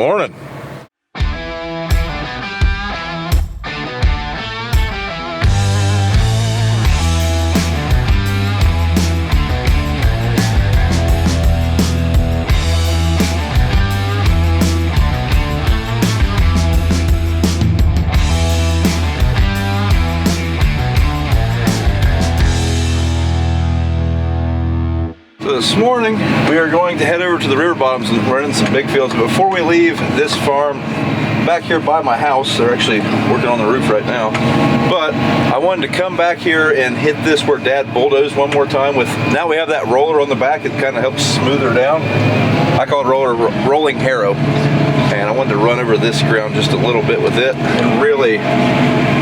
morning. This morning we are going to head over to the river bottoms and run in some big fields. But before we leave this farm back here by my house, they're actually working on the roof right now, but I wanted to come back here and hit this where Dad bulldozed one more time. With now we have that roller on the back, it kind of helps smooth her down. I call it rolling harrow, and I wanted to run over this ground just a little bit with it. It really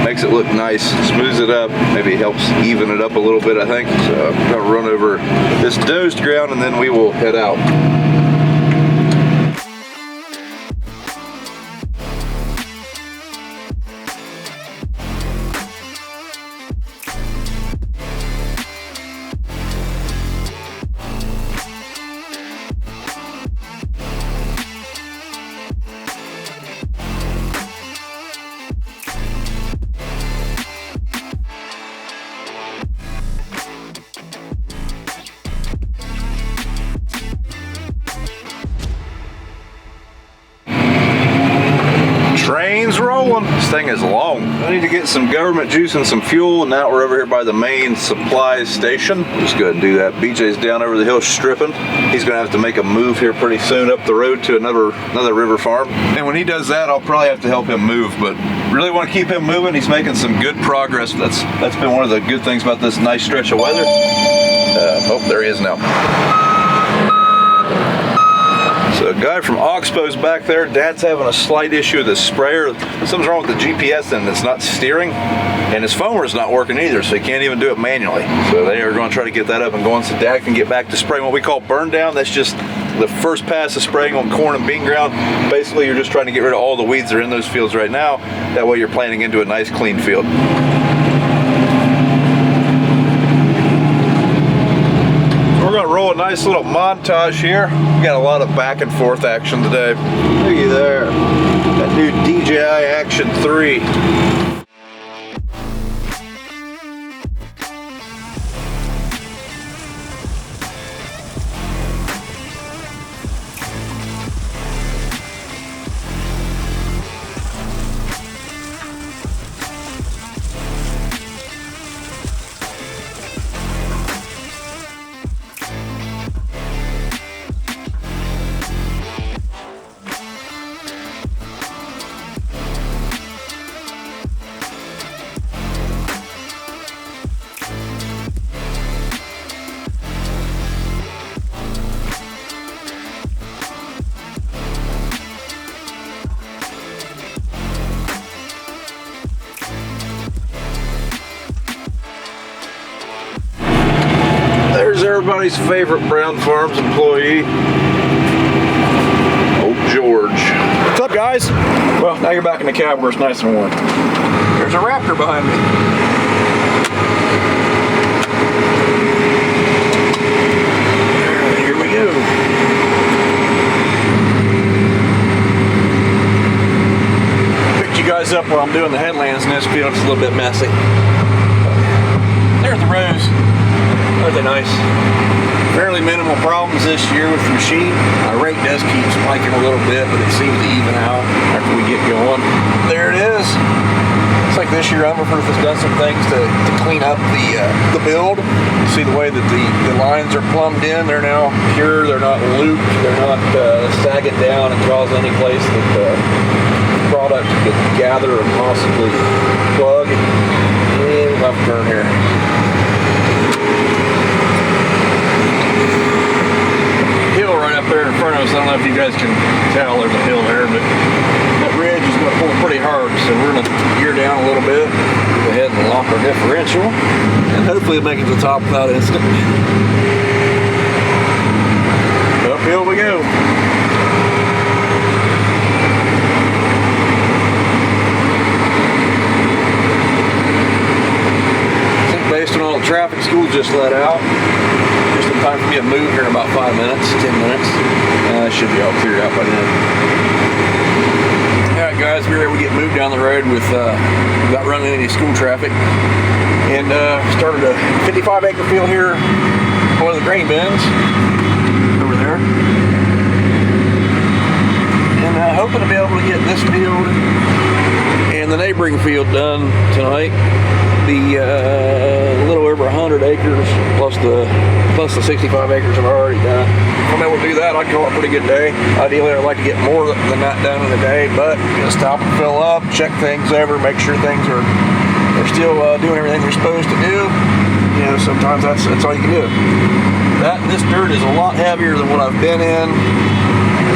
makes it look nice, smooths it up, maybe helps even it up a little bit, I think. So I'm gonna run over this dozed ground and then we will head out. Train's rolling. This thing is long. I need to get some government juice and some fuel, and now we're over here by the main supply station. Just go ahead and do that. BJ's down over the hill stripping. He's gonna have to make a move here pretty soon up the road to another river farm. And when he does that, I'll probably have to help him move, but really want to keep him moving. He's making some good progress. That's been one of the good things about this nice stretch of weather. Oh, there he is now. So a guy from Oxbow's back there. Dad's having a slight issue with his sprayer. Something's wrong with the GPS and it's not steering, and his foamer's not working either, so he can't even do it manually. So they are going to try to get that up and going so Dad can get back to spraying what we call burn down. That's just the first pass of spraying on corn and bean ground. Basically, you're just trying to get rid of all the weeds that are in those fields right now. That way you're planting into a nice clean field. We're going to roll a nice little montage here. We got a lot of back and forth action today. Looky there. That new DJI Action 3. There's everybody's favorite Brown Farms employee, old George. What's up, guys? Well, now you're back in the cab where it's nice and warm. There's a Raptor behind me. Here we go. Picked you guys up while I'm doing the headlands in this field. It's a little bit messy. There's the rows. Aren't they nice? Fairly minimal problems this year with the machine. My rate does keep spiking a little bit, but it seems to even out after we get going. There it is. Looks like this year Unverferth has done some things to clean up the build. You see the way that the lines are plumbed in. They're now pure. They're not looped. They're not sagging down and cause any place that the product could gather and possibly plug. And left turn here. Hill right up there in front of us. I don't know if you guys can tell there's a hill there, but that ridge is going to pull pretty hard, so we're going to gear down a little bit, go ahead and lock our differential, and hopefully make it to the top without incident. Uphill we go. I think based on all the traffic school just let out, just a Time for me to move here in about 5 minutes, 10 minutes. It should be all cleared out by then. Alright guys, we were able to get moved down the road without running any school traffic. And started a 55 acre field here, one of the grain bins over there. And hoping to be able to get this field and the neighboring field done tonight. Be a little over 100 acres plus the 65 acres I've already done. If I'm able to do that, I'd call it a pretty good day. Ideally, I'd like to get more than that done in a day, but just stop and fill up, check things over, make sure things are still doing everything they're supposed to do. You know, sometimes that's all you can do. This dirt is a lot heavier than what I've been in.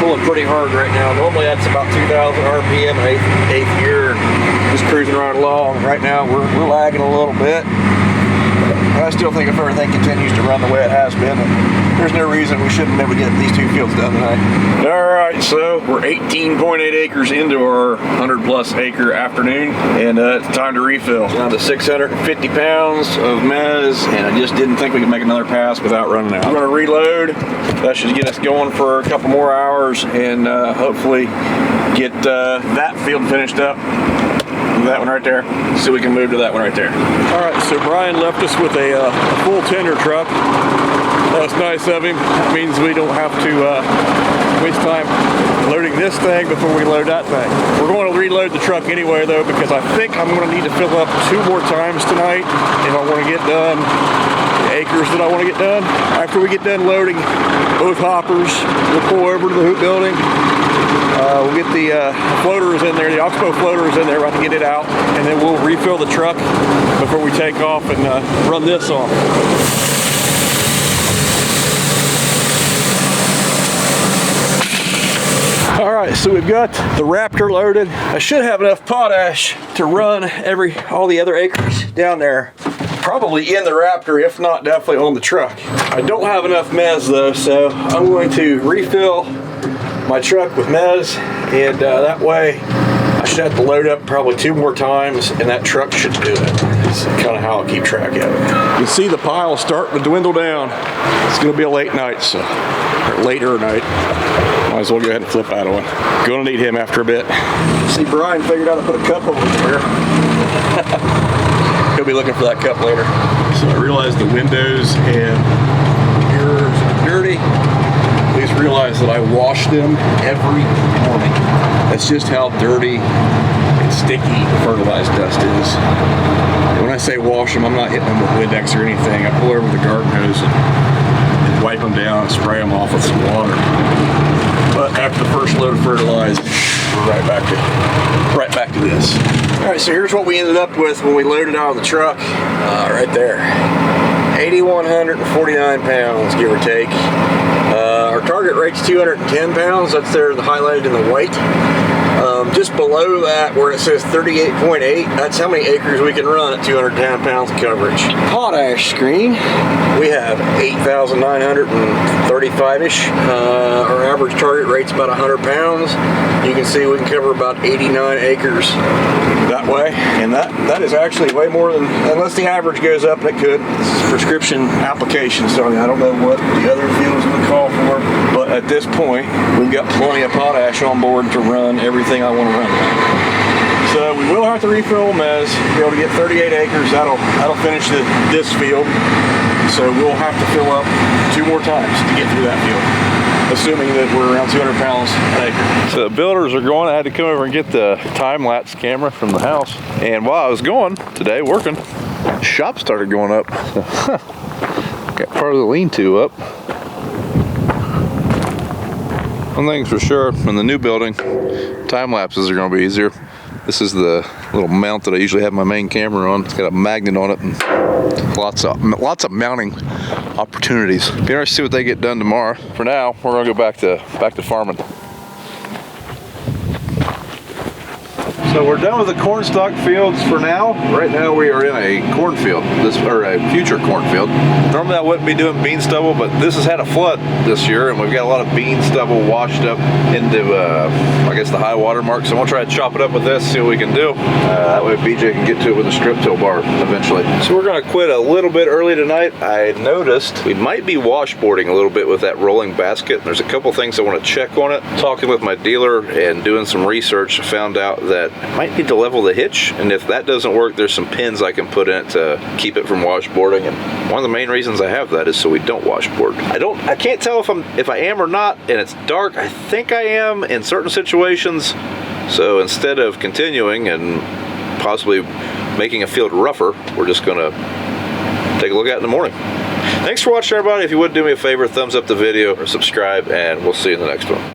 Pulling pretty hard right now. Normally that's about 2,000 RPM in eighth gear, just cruising right along. Right now we're lagging a little bit. But I still think if everything continues to run the way it has been, there's no reason we shouldn't be able to get these two fields done tonight. Alright, so we're 18.8 acres into our 100+ acre afternoon, and it's time to refill. Down to 650 pounds of mez, and I just didn't think we could make another pass without running out. I'm going to reload. That should get us going for a couple more hours, and hopefully get that field finished up. That one right there, so we can move to that one right there. Alright, so Brian left us with a full tender truck. That's nice of him. That means we don't have to waste time loading this thing before we load that thing. We're going to reload the truck anyway though, because I think I'm going to need to fill up 2 more times tonight if I want to get done the acres that I want to get done. After we get done loading both hoppers, we'll pull over to the hoop building. We'll get the floaters in there, the Oxbow floaters in there, about to get it out, and then we'll refill the truck before we take off and run this on. Alright, so we've got the Raptor loaded. I should have enough potash to run all the other acres down there. Probably in the Raptor, if not definitely on the truck. I don't have enough mez though, so I'm going to refill my truck with mez, and that way I should have to load up probably 2 more times, and that truck should do it. That's kind of how I'll keep track of it. You see the pile starting to dwindle down. It's going to be a late night, or later night. Might as well go ahead and flip out of one. Gonna need him after a bit. See, Brian figured out to put a cup over there. He'll be looking for that cup later. So I realized the windows and mirrors are dirty. Please realize that I wash them every morning. That's just how dirty and sticky fertilized dust is. And when I say wash them, I'm not hitting them with Windex or anything. I pull over the garden hose and wipe them down and spray them off with some water. But after the first load of fertilizer, we're right back to this. All right, so here's what we ended up with when we loaded out of the truck. Right there, 8,149 pounds, give or take. Our target rate's 210 pounds. That's there highlighted in the white. Just below that, where it says 38.8, that's how many acres we can run at 210 pounds of coverage. Potash screen, we have 8,935-ish. Our average target rate's about 100 pounds. You can see we can cover about 89 acres that way, and that is actually way more than, unless the average goes up, and it could. This is prescription application, so I don't know what the other fields would call for, but at this point, we've got plenty of potash on board to run everything I want to run. So we will have to refill mez, be able to get 38 acres. That'll finish this field. So we'll have to fill up 2 more times to get through that field, assuming that we're around 200 pounds an acre. So the builders are going. I had to come over and get the time-lapse camera from the house. And while I was going today, working, the shop started going up. Got part of the lean-to up. One thing's for sure, in the new building, time lapses are going to be easier. This is the little mount that I usually have my main camera on. It's got a magnet on it and lots of mounting opportunities. Be interested to see what they get done tomorrow. For now, we're going to go back to farming. So we're done with the corn stalk fields for now. Right now we are in a cornfield, or a future cornfield. Normally I wouldn't be doing bean stubble, but this has had a flood this year, and we've got a lot of bean stubble washed up into, I guess, the high water mark. So I'm gonna try to chop it up with this, see what we can do. That way BJ can get to it with a strip till bar eventually. So we're gonna quit a little bit early tonight. I noticed we might be washboarding a little bit with that rolling basket. There's a couple things I want to check on it. Talking with my dealer and doing some research, found out that I might need to level the hitch, and if that doesn't work, there's some pins I can put in it to keep it from washboarding. And one of the main reasons I have that is so we don't washboard. I can't tell if I am or not, and it's dark. I think I am in certain situations. So instead of continuing and possibly making a field rougher, we're just gonna take a look at it in the morning. Thanks for watching, everybody. If you would do me a favor, thumbs up the video or subscribe, and we'll see you in the next one.